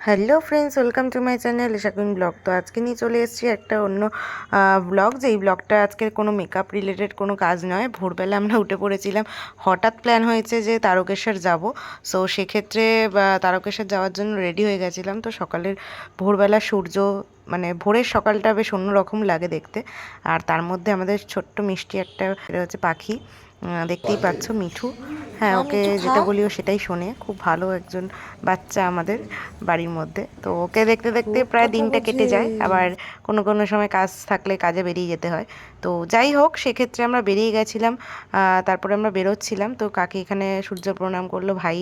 Hello friends, welcome to my channel ইশাকুন blog. তো আজকে নিয়ে চলে এসেছি একটা অন্য ব্লগ। যেই ব্লগটা আজকের কোনো মেকআপ রিলেটেড কোনো কাজ নয়। ভোরবেলা আমরা উঠে পড়েছিলাম, হঠাৎ প্ল্যান হয়েছে যে তারকেশ্বর যাব। সো সেক্ষেত্রে তারকেশ্বর যাওয়ার জন্য রেডি হয়ে গেছিলাম। তো সকালের ভোরবেলা সূর্য মানে ভোরের সকালটা বেশ অন্যরকম লাগে দেখতে। আর তার মধ্যে আমাদের ছোট্ট মিষ্টি একটা হচ্ছে পাখি, দেখতেই পাচ্ছ, মিঠু। হ্যাঁ, খা ওকে মিঠু খা। যেটা বলি ও সেটাই শোনে। খুব ভালো একজন বাচ্চা আমাদের বাড়ির মধ্যে। তো ওকে দেখতে দেখতে খুব প্রায় কথা দিনটা বোঝে। কেটে যায়। আবার কোনো কোনো সময় কাজ থাকলে কাজে বেরিয়ে যেতে হয়। তো যাই হোক, সেক্ষেত্রে আমরা বেরিয়ে গেছিলাম। তারপরে আমরা বেরোচ্ছিলাম, তো কাকি এখানে সূর্য প্রণাম করলো, ভাই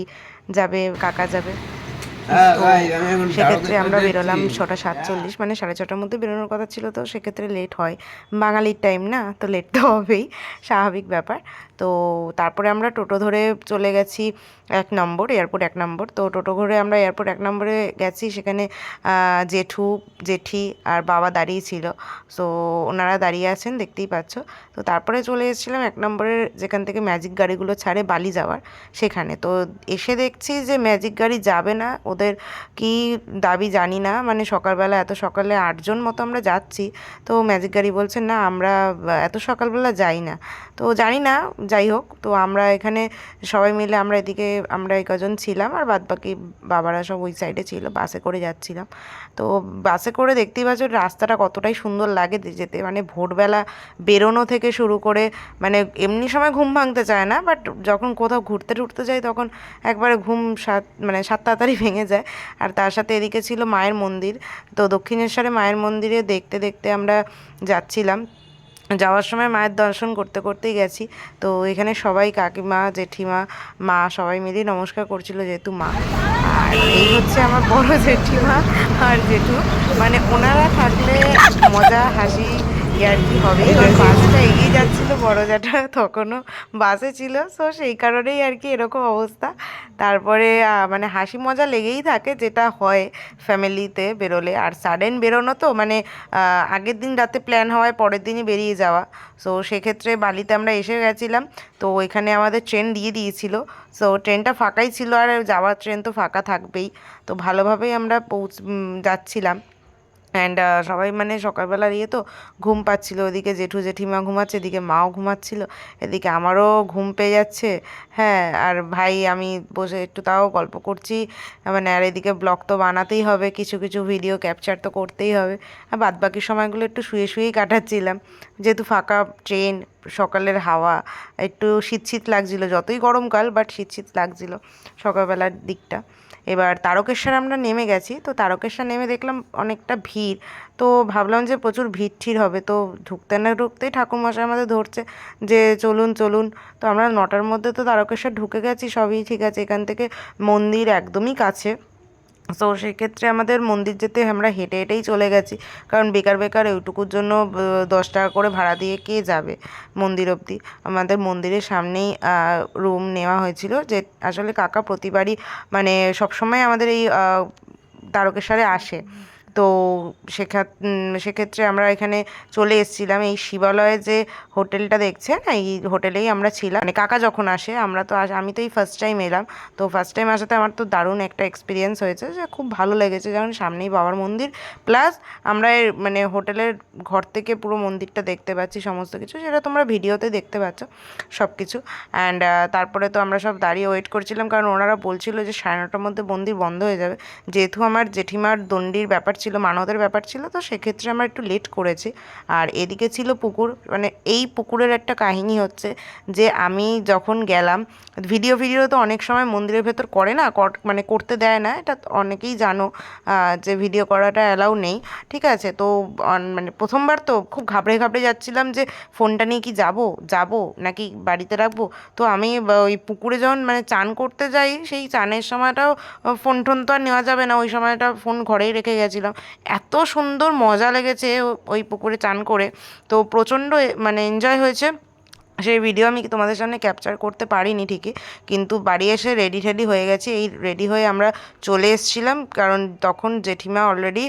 যাবে, কাকা যাবে। হ্যাঁ তো ভাই, আমি এখন সেক্ষেত্রে তারকেশ্বর আমরা যাচ্ছি। বেরোলাম 6:47, মানে 6:30টার মধ্যে বেরোনোর কথা ছিল। তো সেক্ষেত্রে লেট হয়, বাঙালির টাইম না, তো লেট তো হবেই, স্বাভাবিক ব্যাপার। তো তারপরে আমরা টোটো ধরে চলে গেছি 1 নম্বর এয়ারপোর্ট, 1 নম্বর। তো টোটো করে আমরা এয়ারপোর্ট 1 নম্বরে গেছি। সেখানে জেঠু, জেঠি আর বাবা দাঁড়িয়ে ছিল। সো ওনারা দাঁড়িয়ে আছেন, দেখতেই পাচ্ছ। তো তারপরে চলে এসেছিলাম 1 নম্বরের, যেখান থেকে ম্যাজিক গাড়িগুলো ছাড়ে বালি যাওয়ার সেখানে। তো এসে দেখছি যে ম্যাজিক গাড়ি যাবে না, ওদের কি দাবি জানি না। মানে সকালবেলা, এত সকালে 8জন মতো আমরা যাচ্ছি, তো ম্যাজিক গাড়ি বলছে না, আমরা এত সকালবেলা যাই না। তো জানি না, যাই হোক। তো আমরা এখানে সবাই মিলে, আমরা এদিকে, আমরা এই কজন ছিলাম, আর বাদবাকি বাবারা সব ওই সাইডে ছিল, বাসে করে যাচ্ছিলাম। তো বাসে করে দেখতেই পাচ্ছ রাস্তাটা কতটাই সুন্দর লাগে যেতে। মানে ভোরবেলা বেরোনো থেকে শুরু করে, মানে এমনি সময় ঘুম ভাঙতে চায় না, বাট যখন কোথাও ঘুরতে টুরতে যাই তখন একবারে ঘুম মানে সাত তাড়াতাড়ি ভেঙে যায়। আর তার সাথে এদিকে ছিল মায়ের মন্দির। তো দক্ষিণেশ্বরে মায়ের মন্দিরে দেখতে দেখতে আমরা যাচ্ছিলাম। যাওয়ার সময় মায়ের দর্শন করতে করতেই গেছি। তো এখানে সবাই, কাকিমা, জেঠিমা, মা সবাই মিলেই নমস্কার করছিল, যেহেতু মা। আর এই হচ্ছে আমার বড় জেঠিমা আর জেঠু। মানে ওনারা থাকলে মজা, হাসি, ইয়ার্কি হবেই। কারণ বাসটা এগিয়ে যাচ্ছিল, বড় জ্যাঠা তখনও বাসে ছিল, সো সেই কারণেই আর কি এরকম অবস্থা। তারপরে মানে হাসি মজা লেগেই থাকে, যেটা হয় ফ্যামিলিতে বেরোলে। আর সাডেন বেরোনো তো, মানে আগের দিন রাতে প্ল্যান হওয়ায় পরের দিনই বেরিয়ে যাওয়া। সো সেক্ষেত্রে বালিতে আমরা এসে গেছিলাম। তো এখানে আমাদের ট্রেন দিয়ে দিয়েছিল। সো ট্রেনটা ফাঁকাই ছিল, আর যাওয়ার ট্রেন তো ফাঁকা থাকবেই। তো ভালোভাবেই আমরা যাচ্ছিলাম। অ্যান্ড সবাই মানে সকালবেলা ইয়ে তো ঘুম পাচ্ছিল। ওদিকে জেঠু জেঠিমা ঘুমাচ্ছে, এদিকে মাও ঘুমাচ্ছিল, এদিকে আমারও ঘুম পেয়ে যাচ্ছে। হ্যাঁ, আর ভাই আমি বসে একটু তাও গল্প করছি। মানে আর এদিকে ব্লগ তো বানাতেই হবে, কিছু কিছু ভিডিও ক্যাপচার তো করতেই হবে। আর বাদ বাকি সময়গুলো একটু শুয়ে শুয়েই কাটাচ্ছিলাম, যেহেতু ফাঁকা ট্রেন, সকালের হাওয়া, একটু শীত শীত লাগছিল, যতই গরমকাল বাট শীত শীত লাগছিল সকালবেলার দিকটা। এবার তারকেশ্বর আমরা নেমে গেছি। তো তারকেশ্বর নেমে দেখলাম অনেকটা ভিড়। তো ভাবলাম যে প্রচুর ভিড় ঠিড় হবে। তো ঢুকতে না ঢুকতেই ঠাকুরমশাই আমাদের ধরছে যে চলুন চলুন। তো আমরা 9টার মধ্যে তো তারকেশ্বর ঢুকে গেছি, সবই ঠিক আছে, এখান থেকে মন্দির একদমই কাছে। তো সেক্ষেত্রে আমাদের মন্দির যেতে আমরা হেঁটে হেঁটেই চলে গেছি, কারণ বেকার বেকার ওইটুকুর জন্য 10 টাকা করে ভাড়া দিয়ে কে যাবে মন্দির অবধি। আমাদের মন্দিরের সামনেই রুম নেওয়া হয়েছিল, যে আসলে কাকা প্রতিবারই মানে সবসময় আমাদের এই তারকেশ্বরে আসে। তো সেক্ষেত্রে আমরা এখানে চলে এসেছিলাম। এই শিবালয়ে যে হোটেলটা দেখছেন, এই হোটেলেই আমরা ছিলাম। মানে কাকা যখন আসে, আমরা তো আমি তো এই ফার্স্ট টাইম এলাম। তো ফার্স্ট টাইম আসাতে আমার তো দারুণ একটা এক্সপিরিয়েন্স হয়েছে, যে খুব ভালো লেগেছে, যেমন সামনেই বাবার মন্দির, প্লাস আমরা মানে হোটেলের ঘর থেকে পুরো মন্দিরটা দেখতে পাচ্ছি, সমস্ত কিছু, যেটা তোমরা ভিডিওতে দেখতে পাচ্ছ সব কিছু। অ্যান্ড তারপরে তো আমরা সব দাঁড়িয়ে ওয়েট করছিলাম, কারণ ওনারা বলছিল যে 9:30টার মধ্যে মন্দির বন্ধ হয়ে যাবে। যেহেতু আমার জেঠিমার দণ্ডির ব্যাপার ছিল, মানতের ব্যাপার ছিল, তো সেক্ষেত্রে আমরা একটু লেট করেছি। আর এদিকে ছিল পুকুর। মানে এই পুকুরের একটা কাহিনী হচ্ছে যে আমি যখন গেলাম, ভিডিও ভিডিও তো অনেক সময় মন্দিরের ভেতর করে না, মানে করতে দেয় না, এটা তো অনেকেই জানো, যে ভিডিও করাটা অ্যালাউ নেই। ঠিক আছে। তো মানে প্রথমবার তো খুব ঘাবড়ে ঘাবড়ে যাচ্ছিলাম, যে ফোনটা নিয়ে কি যাব নাকি বাড়িতে রাখবো। তো আমি ওই পুকুরে যখন মানে চান করতে যাই, সেই চানের সময়টাও ফোন টোন তো আর নেওয়া যাবে না, ওই সময়টা ফোন ঘরেই রেখে গেছিলাম। এত সুন্দর মজা লেগেছে ওই পুকুরে চান করে। তো প্রচণ্ড মানে এনজয় হয়েছে। সেই ভিডিও আমি তোমাদের সামনে ক্যাপচার করতে পারিনি ঠিকই, কিন্তু বাড়ি এসে রেডি টেডি হয়ে গেছি। এই রেডি হয়ে আমরা চলে এসেছিলাম, কারণ তখন জেঠিমা অলরেডি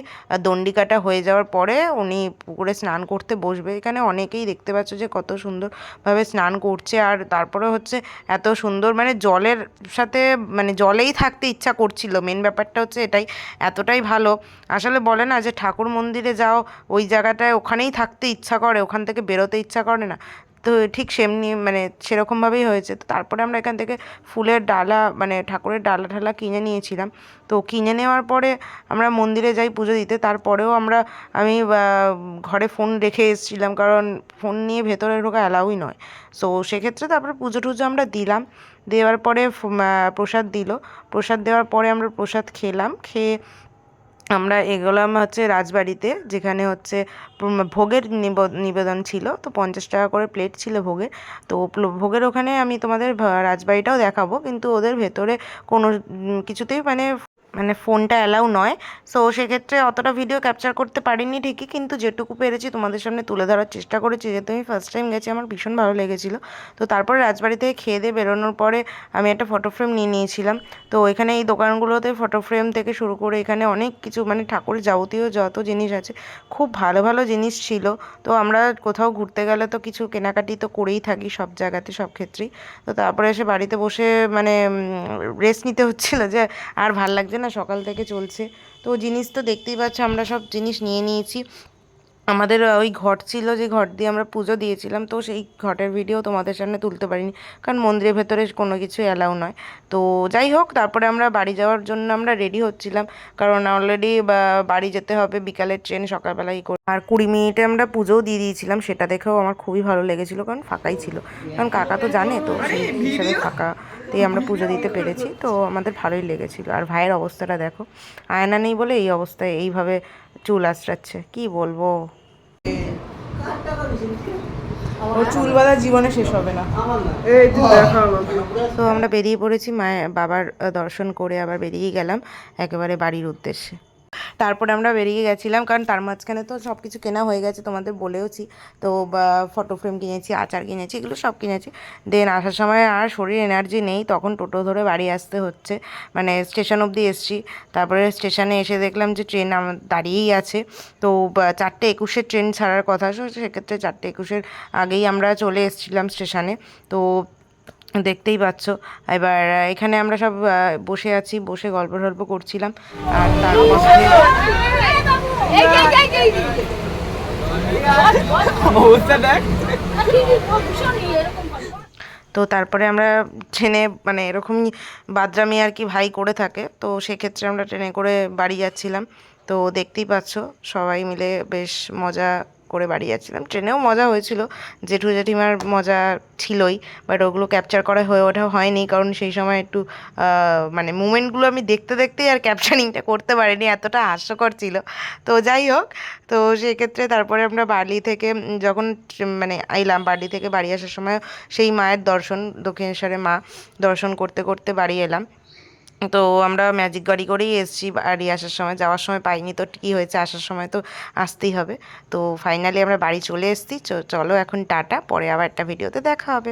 দণ্ডি কাটা হয়ে যাওয়ার পরে উনি পুকুরে স্নান করতে বসবে। এখানে অনেকেই দেখতে পাচ্ছ যে কত সুন্দরভাবে স্নান করছে, আর তারপরে হচ্ছে এত সুন্দর মানে জলের সাথে মানে জলেই থাকতে ইচ্ছা করছিল। মেন ব্যাপারটা হচ্ছে এটাই, এতটাই ভালো। আসলে বলে না যে ঠাকুর মন্দিরে যাও ওই জায়গাটায় ওখানেই থাকতে ইচ্ছা করে, ওখান থেকে বেরোতে ইচ্ছা করে না, তো ঠিক সেমনি মানে সেরকমভাবেই হয়েছে। তো তারপরে আমরা এখান থেকে ফুলের ডালা মানে ঠাকুরের ডালা ঠালা কিনে নিয়েছিলাম। তো কিনে নেওয়ার পরে আমরা মন্দিরে যাই পুজো দিতে। তারপরেও আমি ঘরে ফোন রেখে এসেছিলাম, কারণ ফোন নিয়ে ভেতরে ঢোকা অ্যালাউই নয়। সো সেক্ষেত্রে তারপরে পুজো টুজো আমরা দিলাম, দেওয়ার পরে প্রসাদ দিল। প্রসাদ দেওয়ার পরে আমরা প্রসাদ খেলাম, খেয়ে আমরা এগোলাম হচ্ছে রাজবাড়িতে, যেখানে হচ্ছে ভোগের নিবেদন ছিল। তো 50 টাকা করে প্লেট ছিল ভোগের। তো ভোগের ওখানে আমি তোমাদের রাজবাড়িটাও দেখাবো, কিন্তু ওদের ভেতরে কোনো কিছুতেই মানে মানে ফোনটা অ্যালাউ নয়। সো সেক্ষেত্রে অতটা ভিডিও ক্যাপচার করতে পারিনি ঠিকই, কিন্তু যেটুকু পেরেছি তোমাদের সামনে তুলে ধরার চেষ্টা করেছি, যেহেতু আমি ফার্স্ট টাইম গেছি আমার ভীষণ ভালো লেগেছিলো। তো তারপরে রাজবাড়ি থেকে খেয়ে দিয়ে বেরোনোর পরে আমি একটা ফটো ফ্রেম নিয়ে নিয়েছিলাম। তো এখানে এই দোকানগুলোতে ফটো ফ্রেম থেকে শুরু করে এখানে অনেক কিছু মানে ঠাকুরের যাবতীয় যত জিনিস আছে খুব ভালো ভালো জিনিস ছিল। তো আমরা কোথাও ঘুরতে গেলে তো কিছু কেনাকাটি তো করেই থাকি সব জায়গাতে সব ক্ষেত্রেই। তো তারপরে এসে বাড়িতে বসে মানে রেস্ট নিতে হচ্ছিল, যে আর ভাল লাগছে না, সকাল থেকে চলছে। তো জিনিস তো দেখতেই পাচ্ছ, আমরা সব জিনিস নিয়ে নিয়েছি। আমাদের ওই ঘট ছিল, যে ঘট দিয়ে আমরা পুজো দিয়েছিলাম, তো সেই ঘটের ভিডিও তোমাদের সামনে তুলতে পারিনি, কারণ মন্দিরের ভেতরে কোনো কিছু অ্যালাউ নয়। তো যাই হোক, তারপরে আমরা বাড়ি যাওয়ার জন্য আমরা রেডি হচ্ছিলাম, কারণ অলরেডি বাড়ি যেতে হবে, বিকালের ট্রেন সকালবেলায় করে। আর 20 মিনিটে আমরা পুজোও দিয়ে দিয়েছিলাম, সেটা দেখেও আমার খুবই ভালো লেগেছিলো, কারণ ফাঁকাই ছিল। কারণ কাকা তো জানে, তো সেই হিসাবে ফাঁকাতেই আমরা পুজো দিতে পেরেছি, তো আমাদের ভালোই লেগেছিলো। আর ভাইয়ের অবস্থাটা দেখো, আয়না নেই বলে এই অবস্থায় এইভাবে চুল আঁচড়াচ্ছে, কি বলবো। ও চুল বাঁধা জীবনে শেষ হবে না। তো আমরা বেরিয়ে পড়েছি, মায়ের বাবার দর্শন করে আবার বেরিয়ে গেলাম একেবারে বাড়ির উদ্দেশ্যে। তারপরে আমরা বেরিয়ে গেছিলাম, কারণ তার মাঝখানে তো সব কিছু কেনা হয়ে গেছে, তোমাদের বলেওছি। তো ফটো ফ্রেম কিনেছি, আচার কিনেছি, এগুলো সব কিনেছি। দেন আসার সময় আর শরীর এনার্জি নেই, তখন টোটো ধরে বাড়ি আসতে হচ্ছে, মানে স্টেশন অবধি এসছি। তারপরে স্টেশনে এসে দেখলাম যে ট্রেন দাঁড়িয়েই আছে। তো 4:21-এ ট্রেন ছাড়ার কথা, সেক্ষেত্রে 4:21-এর আগেই আমরা চলে এসেছিলাম স্টেশনে। তো দেখতেই পাচ্ছ, এবার এখানে আমরা সব বসে আছি, বসে গল্প টল্প করছিলাম। আর তার মধ্যে তো তারপরে আমরা ট্রেনে মানে এরকমই বাদরামি আর কি ভাই করে থাকে, তো সেক্ষেত্রে আমরা ট্রেনে করে বাড়ি যাচ্ছিলাম। তো দেখতেই পাচ্ছ সবাই মিলে বেশ মজা করে বাড়ি যাচ্ছিলাম। ট্রেনেও মজা হয়েছিল, জেঠু জেঠিমার মজা ছিলই, বাট ওগুলো ক্যাপচার করা হয়ে ওঠা হয়নি, কারণ সেই সময় একটু মানে মুমেন্টগুলো আমি দেখতে দেখতেই আর ক্যাপচারিংটা করতে পারিনি, এতটা হাস্যকর ছিল। তো যাই হোক, তো সেক্ষেত্রে তারপরে আমরা বাড়ি থেকে যখন মানে আইলাম, বাড়ি থেকে বাড়ি আসার সময় সেই মায়ের দর্শন, দক্ষিণেশ্বরে মা দর্শন করতে করতে বাড়ি এলাম। তো আমরা ম্যাজিক গাড়ি করেই এসেছি বাড়ি আসার সময়, যাওয়ার সময় পাইনি, তো কী হয়েছে, আসার সময় তো আসতেই হবে। তো ফাইনালি আমরা বাড়ি চলে এসেছি। চলো এখন টাটা, পরে আবার একটা ভিডিওতে দেখা হবে।